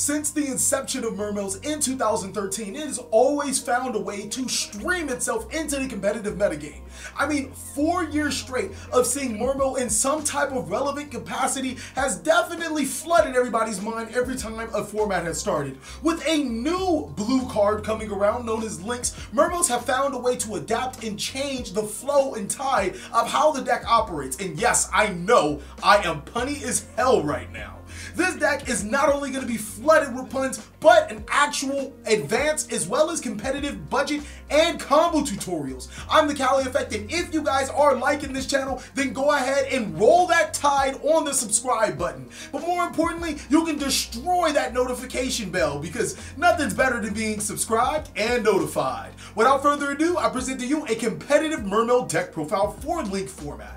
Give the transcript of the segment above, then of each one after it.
Since the inception of Mermails in 2013, it has always found a way to stream itself into the competitive metagame. I mean, 4 years straight of seeing Mermail in some type of relevant capacity has definitely flooded everybody's mind every time a format has started. With a new blue card coming around known as Links, Mermails have found a way to adapt and change the flow and tide of how the deck operates. And yes, I know I am punny as hell right now. This deck is not only going to be flooded with puns, but an actual advanced as well as competitive budget and combo tutorials. I'm TheCaliEffect, and if you guys are liking this channel, then go ahead and roll that tide on the subscribe button. But more importantly, you can destroy that notification bell because nothing's better than being subscribed and notified. Without further ado, I present to you a competitive Mermail deck profile for Link format.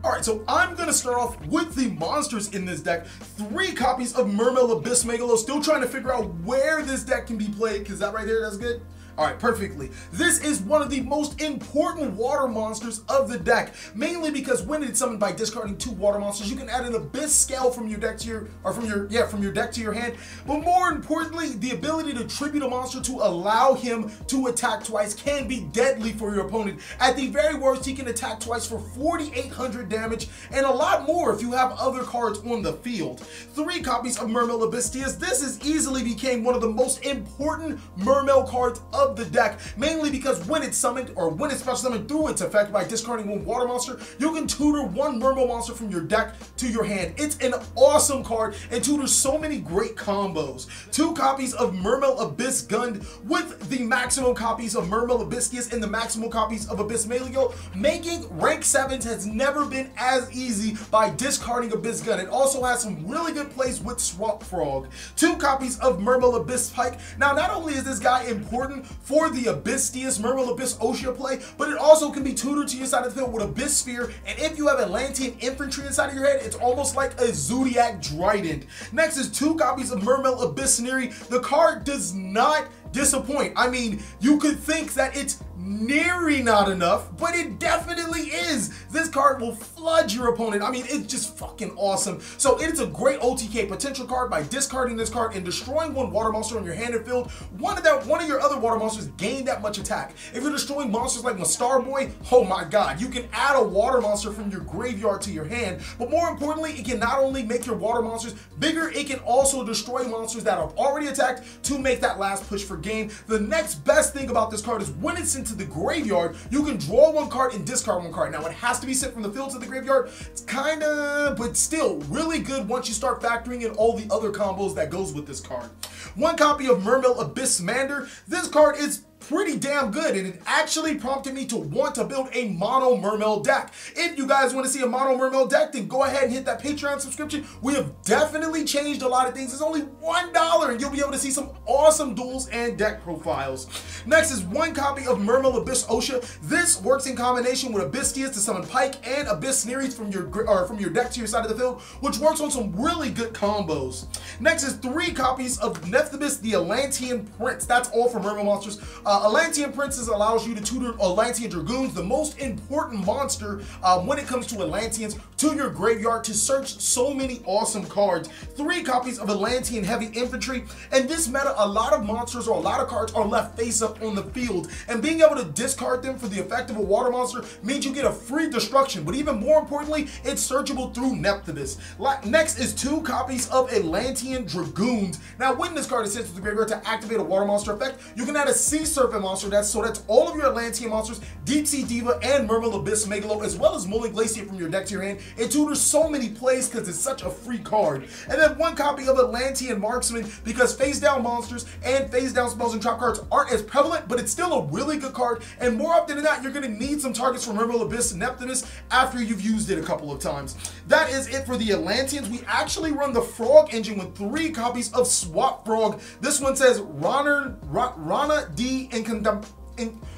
Alright, so I'm going to start off with the monsters in this deck. 3 copies of Mermail Abyss Megalo. Still trying to figure out where this deck can be played, because that right there, that's good. Alright, perfectly. This is one of the most important water monsters of the deck, mainly because when it's summoned by discarding 2 water monsters, you can add an Abyss Scale from your deck to your, from your deck to your hand. But more importantly, the ability to tribute a monster to allow him to attack twice can be deadly for your opponent. At the very worst, he can attack twice for 4,800 damage and a lot more if you have other cards on the field. 3 copies of Mermail Abysstius. This has easily became one of the most important Mermail cards of the deck, mainly because when it's summoned or when it's special summoned through its effect by discarding 1 water monster, you can tutor 1 Mermail monster from your deck to your hand. It's an awesome card and tutors so many great combos. 2 copies of Mermail Abyss Gund with the maximum copies of Mermail Abysstius and the maximum copies of Abyss Melio, making rank 7s has never been as easy by discarding Abyss Gund. It also has some really good plays with Swap Frog. 2 copies of Mermail Abyss Pike. Now, not only is this guy important for the Abysstius Mermail Abyss Oshia play, but it also can be tutored to your side of the field with Abyss Sphere, and if you have Atlantean Infantry inside of your head, it's almost like a Zodiac Trident. Next is 2 copies of Mermail Abyss Neri. The card does not disappoint. I mean, you could think that it's nearly not enough, but it definitely is. This card will flood your opponent. I mean, it's just fucking awesome. So it is a great OTK potential card. By discarding this card and destroying 1 water monster on your hand and field, one of your other water monsters gain that much attack. If you're destroying monsters like Mastar Boy, oh my god, you can add a water monster from your graveyard to your hand. But more importantly, it can not only make your water monsters bigger, it can also destroy monsters that have already attacked to make that last push for game. The next best thing about this card is when it's into the graveyard, you can draw 1 card and discard 1 card. Now, it has to be sent from the field to the graveyard. It's kinda, but still really good once you start factoring in all the other combos that goes with this card. 1 copy of Mermail Abyss Mander. This card is pretty damn good, and it actually prompted me to want to build a mono Mermail deck. If you guys want to see a mono Mermail deck, then go ahead and hit that Patreon subscription. We have definitely changed a lot of things. It's only $1 and you'll be able to see some awesome duels and deck profiles. Next is 1 copy of Mermail Abyss Oshia. This works in combination with Abysstius to summon Pike and Abyss Nereis from your deck to your side of the field, which works on some really good combos. Next is 3 copies of Nephthybus the Atlantean Prince. That's all for Mermail monsters. Atlantean Princess allows you to tutor Atlantean Dragoons, the most important monster when it comes to Atlanteans, to your graveyard to search so many awesome cards. 3 copies of Atlantean Heavy Infantry. In this meta, a lot of monsters or a lot of cards are left face up on the field, and being able to discard them for the effect of a water monster means you get a free destruction, but even more importantly, it's searchable through Nephthybus. Next is 2 copies of Atlantean Dragoons. Now, when this card is sent to the graveyard to activate a water monster effect, you can add a Sea Serpent monster. That's all of your Atlantean monsters, Deep Sea Diva and Mermail Abyss Megalo, as well as Mulling Glacier from your deck to your hand. It tutors so many plays because it's such a free card. And then 1 copy of Atlantean Marksman, because face down monsters and face down spells and trap cards aren't as prevalent, but it's still a really good card. And more often than not, you're going to need some targets for Mermail Abyss and Nephthybus after you've used it a couple of times. That is it for the Atlanteans. We actually run the Frog engine with 3 copies of Swap Frog. This one says Rana D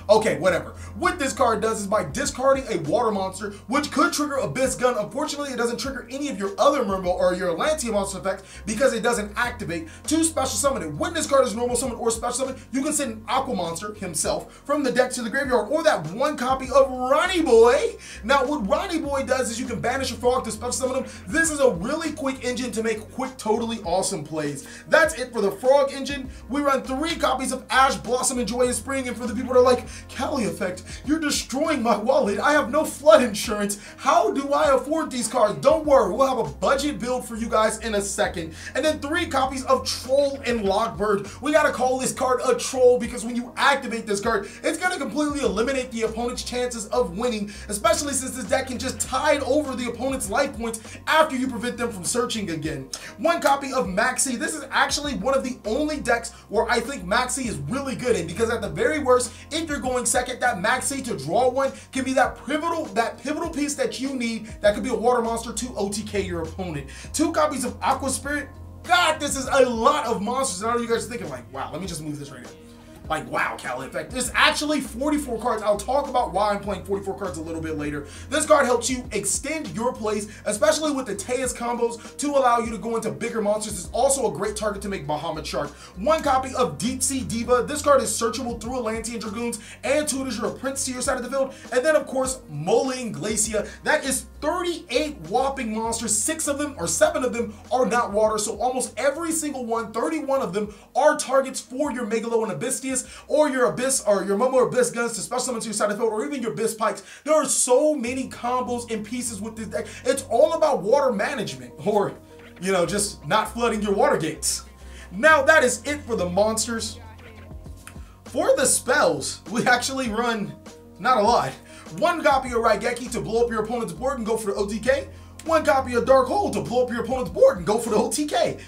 Okay, whatever. What this card does is by discarding a water monster, which could trigger Abyss Gun. Unfortunately, it doesn't trigger any of your other Mermail or your Atlantean monster effects because it doesn't activate. To special summon it. When this card is normal summon or special summon, you can send an Aqua monster himself from the deck to the graveyard, or that one copy of Ronnie Boy. Now, what Ronnie Boy does is you can banish a frog to special summon him. This is a really quick engine to make quick, totally awesome plays. That's it for the frog engine. We run 3 copies of Ash Blossom and Joyous Spring, and for the people that are like, TheCaliEffect, you're destroying my wallet. I have no flood insurance. How do I afford these cards? Don't worry, we'll have a budget build for you guys in a second. And then 3 copies of Troll and Lockbird. We gotta call this card a troll because when you activate this card, it's gonna completely eliminate the opponent's chances of winning, especially since this deck can just tide over the opponent's life points after you prevent them from searching again. 1 copy of Maxi. This is actually one of the only decks where I think Maxi is really good in, because at the very worst, if you're going second, that Maxi to draw one can be that pivotal piece that you need. That could be a water monster to OTK your opponent. 2 copies of Aqua Spirit. God, this is a lot of monsters. And I know you guys are thinking like, wow, let me just move this right here. Like, wow, TheCaliEffect. There's actually 44 cards. I'll talk about why I'm playing 44 cards a little bit later. This card helps you extend your plays, especially with the Tejas combos, to allow you to go into bigger monsters. It's also a great target to make Bahamut Shark. 1 copy of Deep Sea Diva. This card is searchable through Atlantean Dragoons and tutors your prince to your side of the field. And then, of course, Moline Glacia. That is 38 whopping monsters. 6 of them, or 7 of them, are not water. So almost every single one, 31 of them, are targets for your Megalo and Abysstius, or your Abyss, or your Momo Abyss Guns to special summon to your side of the field, or even your Abyss Pikes. There are so many combos and pieces with this deck. It's all about water management, or, you know, just not flooding your water gates. Now, that is it for the monsters. For the spells, we actually run not a lot. 1 copy of Raigeki to blow up your opponent's board and go for the OTK. 1 copy of Dark Hole to blow up your opponent's board and go for the OTK.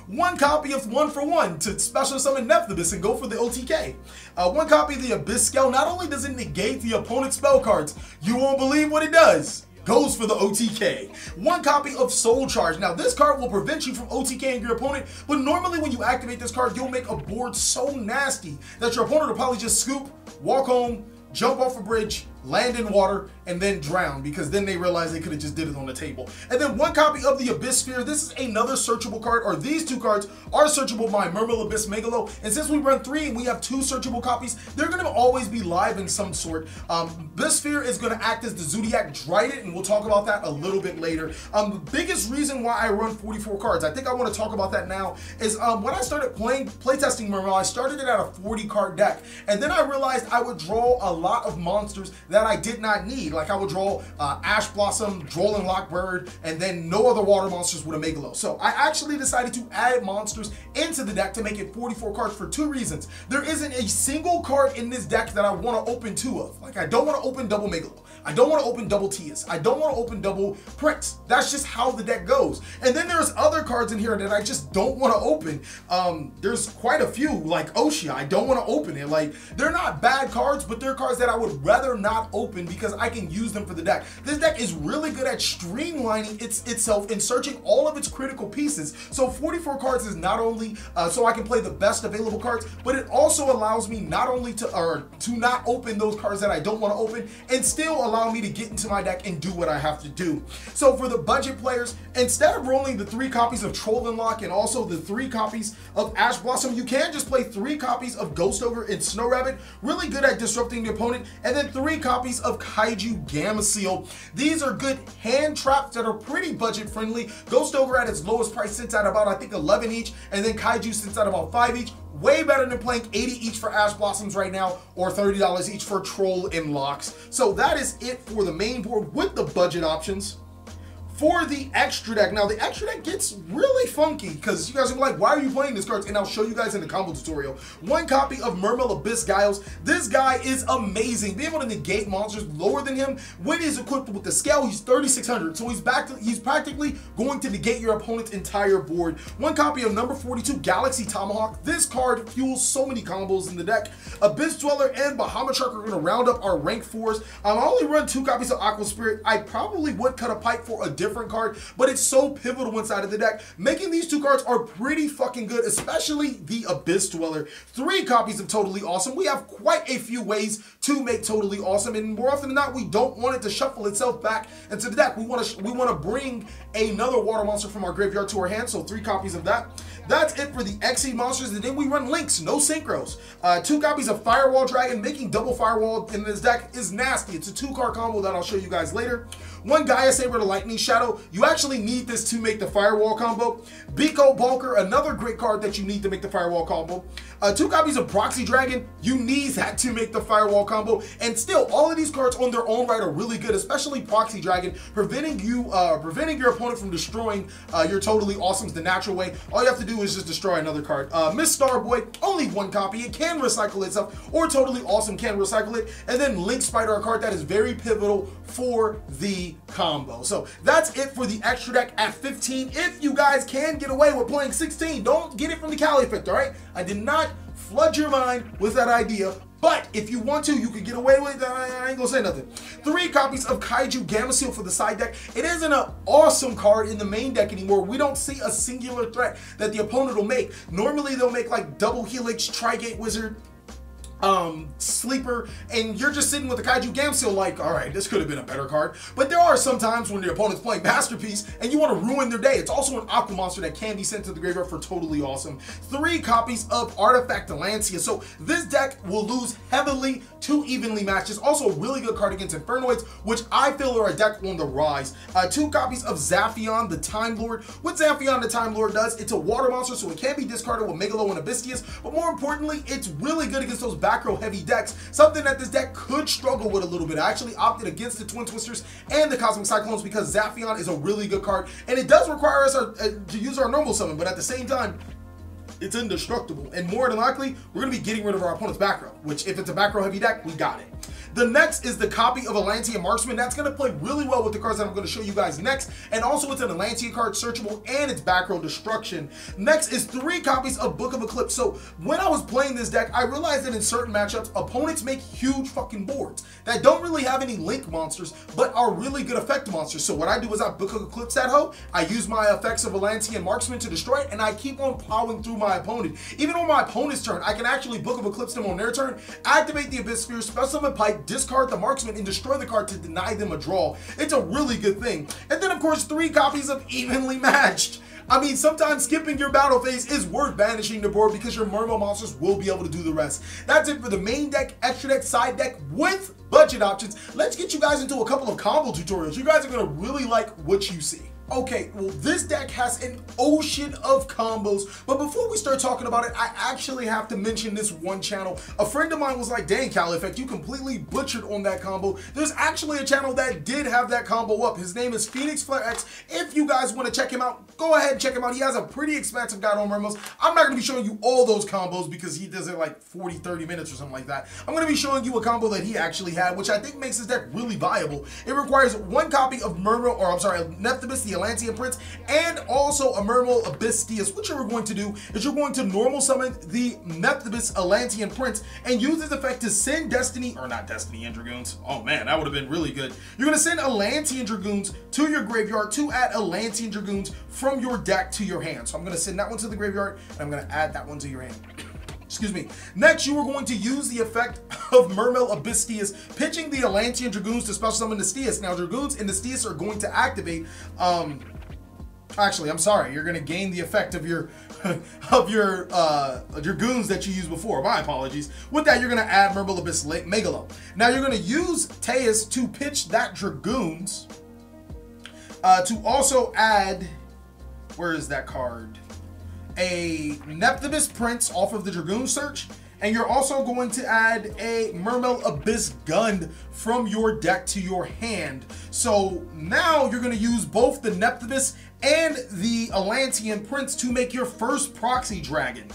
1 copy of 1-for-1 to special summon Nephthybus and go for the OTK. 1 copy of the Abyss Scale. Not only does it negate the opponent's spell cards, you won't believe what it does. Goes for the OTK. 1 copy of Soul Charge. Now, this card will prevent you from OTKing your opponent, but normally when you activate this card, you'll make a board so nasty that your opponent will probably just scoop, walk home, jump off a bridge, land in water, and then drown, because then they realize they could have just did it on the table. And then 1 copy of the Abyss Sphere. This is another searchable card, or these 2 cards are searchable by Mermail, Abyss, Megalo. And since we run 3 and we have 2 searchable copies, they're going to always be live in some sort. Abyss Sphere is going to act as the Zodiac Trident, and we'll talk about that a little bit later. The biggest reason why I run 44 cards, I think I want to talk about that now, is when I started playtesting Mermail, I started it at a 40 card deck, and then I realized I would draw a lot of monsters that I did not need. Like, I would draw Ash Blossom, Droll and Lockbird, and then no other water monsters with a Megalo. So I actually decided to add monsters into the deck to make it 44 cards for 2 reasons. There isn't a single card in this deck that I want to open 2 of. Like, I don't want to open double Megalo. I don't want to open double Tejas. I don't want to open double Prince. That's just how the deck goes. And then there's other cards in here that I just don't want to open. There's quite a few, like Oshia. I don't want to open it. Like, they're not bad cards, but they're cards that I would rather not open because I can use them for the deck. This deck is really good at streamlining itself and searching all of its critical pieces. So 44 cards is not only so I can play the best available cards, but it also allows me not only to not open those cards that I don't want to open, and still allow me to get into my deck and do what I have to do. So for the budget players, instead of rolling the 3 copies of Troll and Lock and also the 3 copies of Ash Blossom, you can just play 3 copies of Ghost Ogre and Snow Rabbit, really good at disrupting the opponent, and then 3 copies of Kaiju Gamma Seal. These are good hand traps that are pretty budget friendly. Ghost Ogre at its lowest price sits at about, I think, 11 each, and then Kaiju sits at about 5 each. Way better than playing 80 each for Ash Blossoms right now, or $30 each for Troll and Locks. So that is it for the main board with the budget options. For the extra deck, now the extra deck gets really funky because you guys are like, why are you playing this cards? And I'll show you guys in the combo tutorial. 1 copy of Mermail Abyss Giles. This guy is amazing. Being able to negate monsters lower than him when he's equipped with the scale, he's 3,600. So he's practically going to negate your opponent's entire board. 1 copy of number 42 Galaxy Tomahawk. This card fuels so many combos in the deck. Abyss Dweller and Bahamut Shark are going to round up our rank 4s. I only run 2 copies of Aqua Spirit. I probably would cut a pipe for a different card, but it's so pivotal inside of the deck. Making these two cards are pretty fucking good, especially the Abyss Dweller. 3 copies of Totally Awesome. We have quite a few ways to make Totally Awesome, and more often than not, we don't want it to shuffle itself back into the deck. We want to bring another water monster from our graveyard to our hand, so 3 copies of that. That's it for the Exceed monsters, and then we run links, no synchros. 2 copies of Firewall Dragon. Making double Firewall in this deck is nasty. It's a 2-card combo that I'll show you guys later. 1 Gaia Saber to Lightning Shadow. You actually need this to make the Firewall combo. Biko Bulker, another great card that you need to make the Firewall combo. 2 copies of Proxy Dragon. You need that to make the Firewall combo. And still, all of these cards on their own right are really good, especially Proxy Dragon, preventing your opponent from destroying your Totally Awesomes the natural way. All you have to do is just destroy another card. Miss Starboy, only 1 copy. It can recycle itself, or Totally Awesome can recycle it. And then Link Spider, a card that is very pivotal for the combo. So that's it for the extra deck at 15. If you guys can get away with playing 16, don't get it from the TheCaliEffect, all right? I did not flood your mind with that idea, but if you want to, you can get away with it. I ain't gonna say nothing. 3 copies of Kaiju Gamma Seal for the side deck. It isn't an awesome card in the main deck anymore. We don't see a singular threat that the opponent will make. Normally they'll make like double Helix, Trigate Wizard, Sleeper, and you're just sitting with the Kaiju Gamma Seal like, all right, this could have been a better card. But there are some times when your opponent's playing Masterpiece and you want to ruin their day. It's also an Aqua monster that can be sent to the graveyard for Totally Awesome. 3 copies of Artifact Delancia. So this deck will lose heavily to evenly matched. It's also a really good card against Infernoids, which I feel are a deck on the rise. 2 copies of Zaphion, the Time Lord. What Zaphion, the Time Lord does, it's a water monster, so it can be discarded with Megalo and Abystius, but more importantly, it's really good against those back row heavy decks, something that this deck could struggle with a little bit. I actually opted against the Twin Twisters and the Cosmic Cyclones because Zaphion is a really good card, and it does require us to use our normal summon, but at the same time, it's indestructible, and more than likely, we're going to be getting rid of our opponent's back row, which if it's a back row heavy deck, we got it. The next is the copy of Atlantean Marksman. That's going to play really well with the cards that I'm going to show you guys next, and also it's an Atlantean card, searchable, and it's back row destruction. Next is 3 copies of Book of Eclipse. So when I was playing this deck, I realized that in certain matchups, opponents make huge fucking boards that don't really have any link monsters, but are really good effect monsters. So what I do is I Book of Eclipse that hoe, I use my effects of Atlantean Marksman to destroy it, and I keep on plowing through my opponent. Even on my opponent's turn, I can actually Book of Eclipse them on their turn, activate the Abyss Sphere, Special Summon Pipe, discard the Marksman, and destroy the card to deny them a draw. It's a really good thing. And then of course 3 copies of Evenly Matched. I mean, sometimes skipping your battle phase is worth banishing the board because your Mermail monsters will be able to do the rest. That's it for the main deck, extra deck, side deck with budget options. Let's get you guys into a couple of combo tutorials. You guys are going to really like what you see. Okay, well, this deck has an ocean of combos, but before we start talking about it, I actually have to mention this one channel. A friend of mine was like, dang, TheCaliEffect, you completely butchered on that combo. There's actually a channel that did have that combo up. His name is Phoenix Flare X. If you guys want to check him out, go ahead and check him out. He has a pretty expansive guide on Mermails. I'm not going to be showing you all those combos because he does it like 40, 30 minutes or something like that. I'm going to be showing you a combo that he actually had, which I think makes his deck really viable. It requires 1 copy of Mermail, or I'm sorry, Nephthybis, the Atlantean Prince, and also a Mermail Abystius. What you're going to do is you're going to normal summon the Nephthybis Atlantean Prince and use this effect to send Destiny, or not Destiny and Dragoons. Oh man, that would have been really good. You're going to send Atlantean Dragoons to your graveyard to add Atlantean Dragoons from your deck to your hand. So I'm going to send that one to the graveyard, and I'm going to add that one to your hand. Excuse me. Next, you are going to use the effect of Mermail Abystius, pitching the Atlantean Dragoons to special summon the Stius. Now, Dragoons and the Stius are going to activate, actually, I'm sorry. You're going to gain the effect of your Dragoons that you used before. My apologies. With that, you're going to add Mermail Abyss Megalo. Now, you're going to use Teus to pitch that Dragoons to also add, where is that card? A Nephthybis Prince off of the Dragoon search, and you're also going to add a Mermail Abyss Gun from your deck to your hand. So now you're going to use both the Nephthybis and the Atlantean Prince to make your first Proxy Dragon.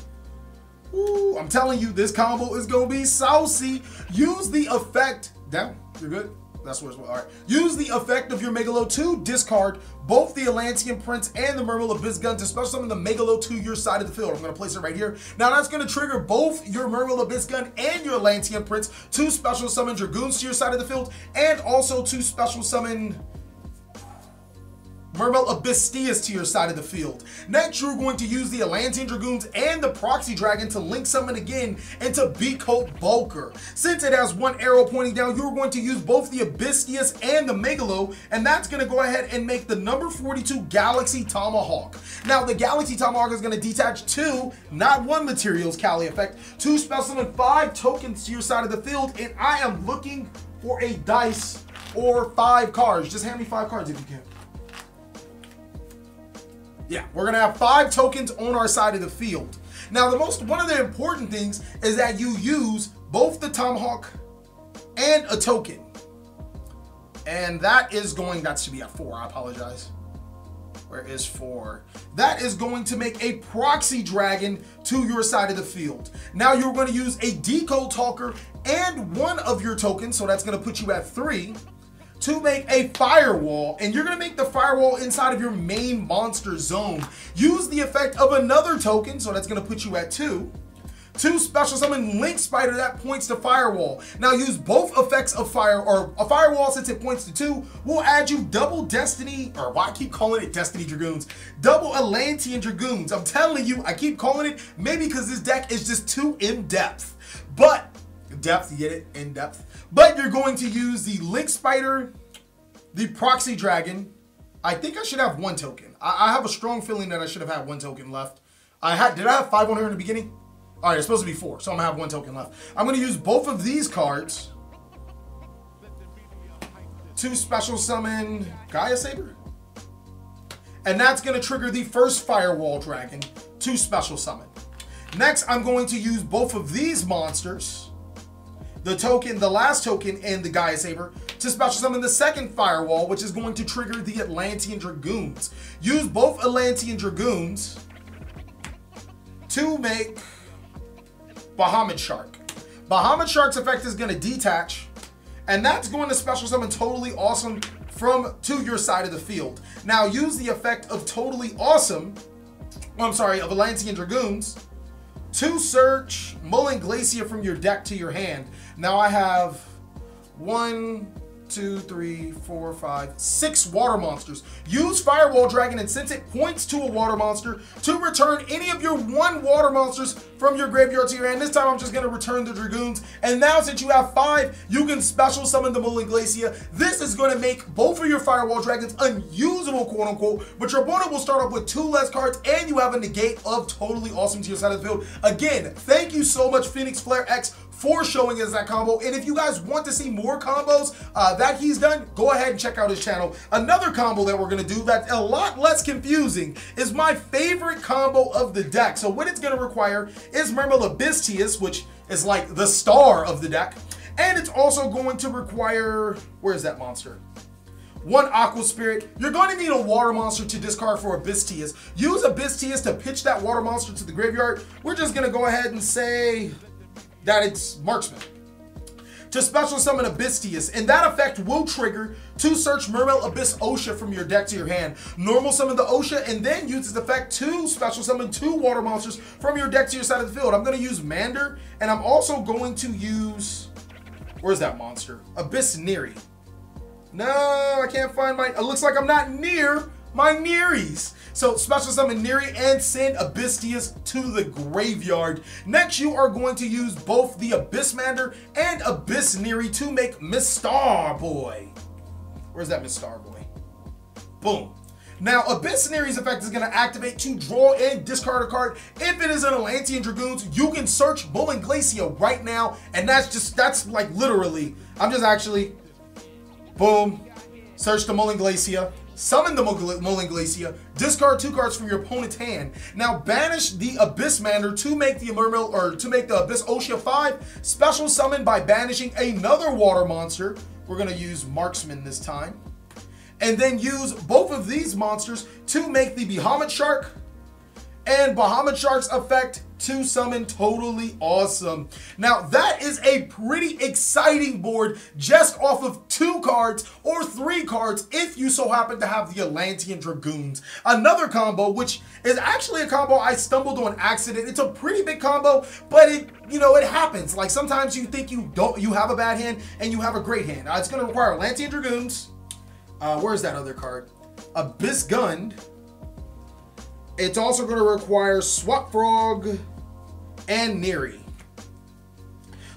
Ooh, I'm telling you, this combo is going to be saucy. Use the effect. Down. You're good? That's where it's, all right. Use the effect of your Megalo to discard both the Atlantean Prince and the Mermail Abyss Gun to special summon the Megalo to your side of the field. I'm going to place it right here. Now that's going to trigger both your Mermail Abyss Gun and your Atlantean Prince to special summon Dragoons to your side of the field, and also to special summon Mermail Abystius to your side of the field. Next, you're going to use the Atlantean Dragoons and the Proxy Dragon to link summon again into Beakcoat Bulker. Since it has one arrow pointing down, you're going to use both the Abystius and the Megalo, and that's going to go ahead and make the number 42 Galaxy Tomahawk. Now, the Galaxy Tomahawk is going to detach 2, not 1 materials, TheCaliEffect, 2 special summon 5 tokens to your side of the field, and I am looking for a dice or 5 cards. Just hand me 5 cards if you can. Yeah, we're gonna have 5 tokens on our side of the field. Now, one of the important things is that you use both the Tomahawk and a token. And that should be at 4, I apologize. Where is 4? That is going to make a Proxy Dragon to your side of the field. Now you're going to use a Decode Talker and 1 of your tokens, so that's going to put you at 3, to make a Firewall, and you're going to make the Firewall inside of your main monster zone. Use the effect of another token, so that's going to put you at 2. 2 special summon Link Spider that points to Firewall. Now use both effects of a Firewall, since it points to 2, will add you double Destiny, or why I keep calling it Destiny Dragoons, double Atlantean Dragoons. I'm telling you, I keep calling it, maybe because this deck is just too in-depth. But, depth, you get it? In-depth. But you're going to use the Link Spider, the Proxy Dragon. I think I should have 1 token. I have a strong feeling that I should have had 1 token left. Did I have 5 on her in the beginning? All right, it's supposed to be 4, so I'm gonna have 1 token left. I'm gonna use both of these cards to special summon Gaia Saber. And that's gonna trigger the first Firewall Dragon to special summon. Next, I'm going to use both of these monsters, the last token and the Gaia Saber, to special summon the second Firewall, which is going to trigger the Atlantean Dragoons. Use both Atlantean Dragoons to make Bahamut Shark. Bahamut Shark's effect is going to detach, and that's going to special summon Totally Awesome to your side of the field. Now use the effect of Totally Awesome, of Atlantean Dragoons, to search Mullen Glacier from your deck to your hand. Now I have 1, 2, 3, 4, 5, 6 water monsters. Use Firewall Dragon, and since it points to a water monster, to return any of your 1 water monsters from your graveyard to your hand. This time I'm just going to return the Dragoons. And now since you have 5, you can special summon the Mullen Glacier. This is going to make both of your Firewall Dragons unusable, quote unquote, but your opponent will start off with 2 less cards, and you have a negate of Totally Awesome to your side of the field. Again, thank you so much, Phoenix Flare X, for showing us that combo. And if you guys want to see more combos that he's done, go ahead and check out his channel. Another combo that we're gonna do that's a lot less confusing is my favorite combo of the deck. So what it's gonna require is Mermail Abystius, which is like the star of the deck. And it's also going to require, where's that monster? 1 Aqua Spirit. You're going to need a water monster to discard for Abystius. Use Abystius to pitch that water monster to the graveyard. We're just gonna go ahead and say that it's Marksman. To special summon Abystius, and that effect will trigger to search Mermail Abyss Osha from your deck to your hand. Normal summon the Osha, and then use its effect to special summon 2 water monsters from your deck to your side of the field. I'm going to use Mander, and I'm also going to use, where's that monster? Abyss Neri. No, I can't find my, it looks like I'm not near my Neries. So special summon Neri and send Abystius to the graveyard. Next, you are going to use both the Abyss Mander and Abyss Neri to make Miss Starboy. Where's that Miss Starboy? Boom. Now, Abyss Neri's effect is going to activate to draw and discard a card. If it is an Atlantean Dragoons, you can search Mullen Glacier right now, and that's like literally, I'm just actually, boom, search the Mullen Glacier. Summon the Mullen Glacier, discard 2 cards from your opponent's hand. Now banish the Abyss Mander to make the Mermail, or to make the Abyss Osha 5. Special summon by banishing another water monster. We're gonna use Marksman this time. And then use both of these monsters to make the Bahamut Shark and Bahamut Shark's effect to summon Totally Awesome. Now that is a pretty exciting board just off of 2 cards or 3 cards if you so happen to have the Atlantean Dragoons. Another combo, which is actually a combo I stumbled on accident. It's a pretty big combo, but it happens. Like sometimes you think you have a bad hand and you have a great hand. It's gonna require Atlantean Dragoons. Where's that other card? Abyss Gun. It's also going to require Swap Frog and Neri.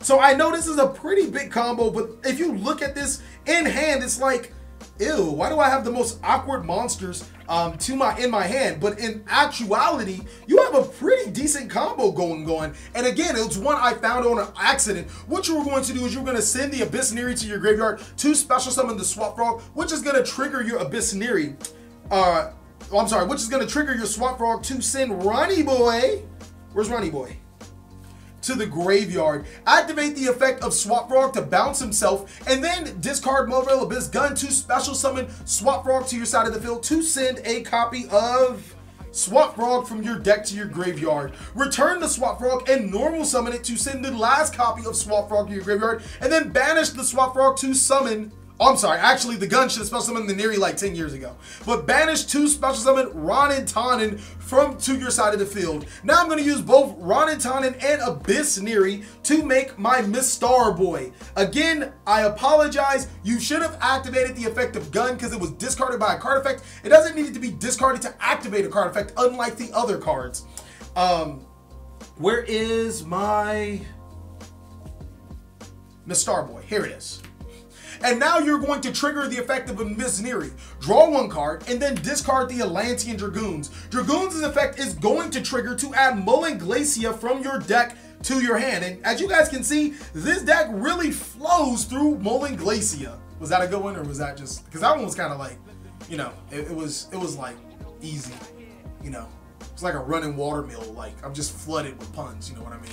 So I know this is a pretty big combo, but if you look at this in hand, it's like, ew, why do I have the most awkward monsters in my hand? But in actuality, you have a pretty decent combo going on. And again, it's one I found on an accident. What you were going to do is you're going to send the Abyss Neri to your graveyard to special summon the Swap Frog, which is going to trigger your Abyss Neri. Which is going to trigger your Swap Frog to send Ronnie Boy. Where's Ronnie Boy? To the graveyard. Activate the effect of Swap Frog to bounce himself, and then discard Mermail Abyss Gun to special summon Swap Frog to your side of the field to send a copy of Swap Frog from your deck to your graveyard. Return the Swap Frog and normal summon it to send the last copy of Swap Frog to your graveyard, and then banish the Swap Frog to summon. Oh, I'm sorry, actually the gun should have special summoned the Neri like 10 years ago. But banish to special summon Ronin Tannen to your side of the field. Now I'm going to use both Ronin Tannen and Abyss Neri to make my Miss Star Boy. Again, I apologize. You should have activated the effect of gun because it was discarded by a card effect. It doesn't need to be discarded to activate a card effect, unlike the other cards. Where is my Miss Star Boy? Here it is. And now you're going to trigger the effect of a Miss Neri. Draw one card and then discard the Atlantean Dragoons. Dragoons' effect is going to trigger to add Mullen Glacia from your deck to your hand. And as you guys can see, this deck really flows through Mullen Glacia. Was that a good one, or was that just, because that one was kind of like, you know, it was like easy, you know. It's like a running watermill. Like, I'm just flooded with puns, you know what I mean?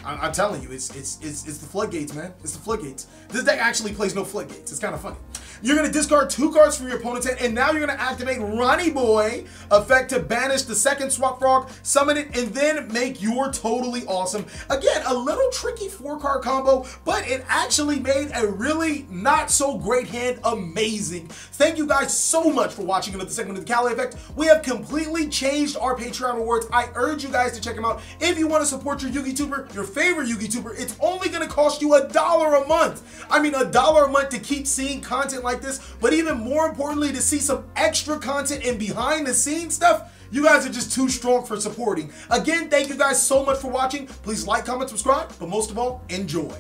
I'm telling you, it's the floodgates, man. It's the floodgates. This deck actually plays no floodgates. It's kind of funny. You're going to discard 2 cards from your opponent's hand, and now you're going to activate Ronnie Boy effect to banish the second Swap Frog, summon it, and then make your Totally Awesome. Again, a little tricky 4-card combo, but it actually made a really not so great hand amazing. Thank you guys so much for watching another segment of the TheCaliEffect. We have completely changed our Patreon rewards. I urge you guys to check them out. If you want to support your Yu-Gi-Tuber, your favorite Yu-Gi-Tuber, it's only going to cost you $1 a month. I mean, $1 a month to keep seeing content like this, but even more importantly, to see some extra content and behind the scenes stuff. You guys are just too strong for supporting. Again, thank you guys so much for watching. Please like, comment, subscribe, but most of all, enjoy.